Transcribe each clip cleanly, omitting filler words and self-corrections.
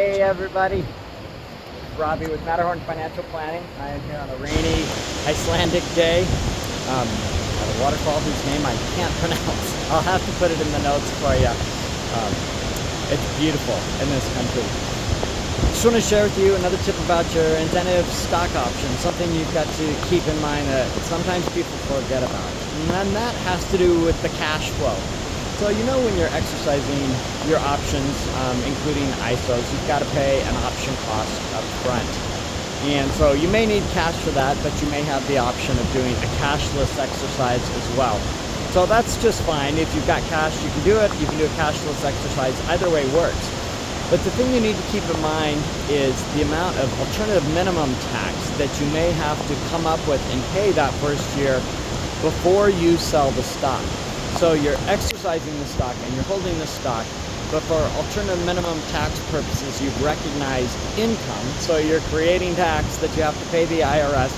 Hey everybody, Robbie with Matterhorn Financial Planning. I am here on a rainy Icelandic day at a waterfall whose name I can't pronounce. I'll have to put it in the notes for you. It's beautiful in this country. Just want to share with you another tip about your incentive stock options, something you've got to keep in mind that sometimes people forget about. And that has to do with the cash flow. So you know when you're exercising your options, including ISOs, you've got to pay an option cost up front. And so you may need cash for that, but you may have the option of doing a cashless exercise as well. So that's just fine. If you've got cash, you can do it. You can do a cashless exercise. Either way works. But the thing you need to keep in mind is the amount of alternative minimum tax that you may have to come up with and pay that first year before you sell the stock. So you're exercising the stock and you're holding the stock, but for alternative minimum tax purposes, you've recognized income. So you're creating tax that you have to pay the IRS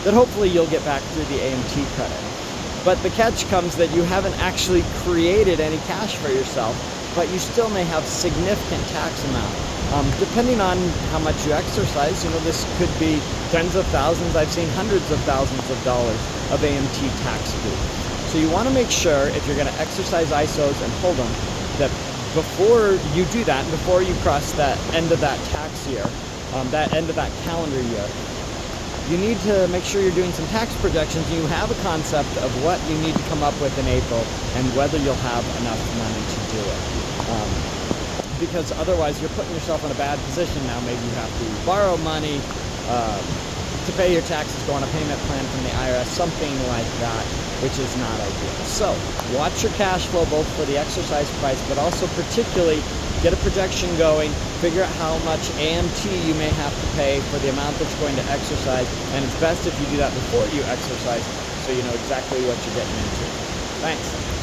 that hopefully you'll get back through the AMT credit. But the catch comes that you haven't actually created any cash for yourself, but you still may have significant tax amount. Depending on how much you exercise, you know, this could be tens of thousands, I've seen hundreds of thousands of dollars of AMT tax due. So you want to make sure, if you're going to exercise ISOs and hold them, that before you do that, before you cross that end of that tax year, that end of that calendar year, you need to make sure you're doing some tax projections. You have a concept of what you need to come up with in April and whether you'll have enough money to do it. Because otherwise you're putting yourself in a bad position now. Maybe you have to borrow money to pay your taxes, go on a payment plan from the IRS, something like that, which is not ideal. So watch your cash flow both for the exercise price, but also particularly get a projection going, figure out how much AMT you may have to pay for the amount that you're going to exercise, and it's best if you do that before you exercise so you know exactly what you're getting into. Thanks.